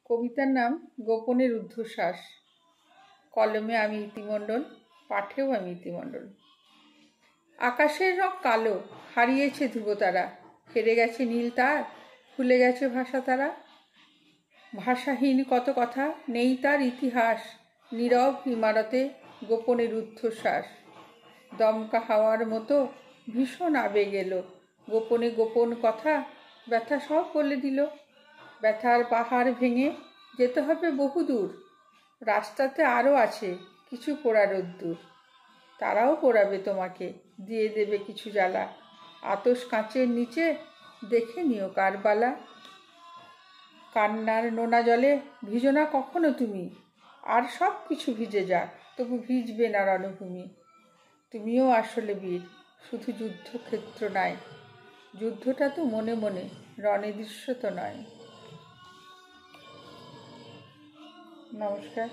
কবিতার নাম গোপনের ঊর্ধ্বশ্বাস। কলমে আমি ইতিমণ্ডল, পাঠেও আমি ইতিমণ্ডল। আকাশের রং কালো, হারিয়েছে ধ্রুবতারা, হেরে গেছে নীল তার, ভুলে গেছে ভাষা তারা। ভাষাহীন কত কথা, নেই তার ইতিহাস, নীরব ইমারতে গোপনের ঊর্ধ্বশ্বাস। দমকা হাওয়ার মতো ভীষণ আবেগ এলো, গোপনে গোপন কথা ব্যথা সব বলে দিল। ব্যথার পাহাড় ভেঙে যেতে হবে বহুদূর, রাস্তাতে আরও আছে কিছু পোড়া রোদ্দুর। তারাও পোড়াবে তোমাকে, দিয়ে দেবে কিছু জ্বালা, আতশ কাঁচের নিচে দেখে নিও কারবালা। কান্নার নোনা জলে ভিজো না কখনো তুমি, আর সব কিছু ভিজে যাক তবু ভিজবে না রণভূমি। তুমিও আসলে বীর, শুধু যুদ্ধক্ষেত্র নয়, যুদ্ধটা তো মনে মনে, রণে দৃশ্য তো নয়। নমস্কার।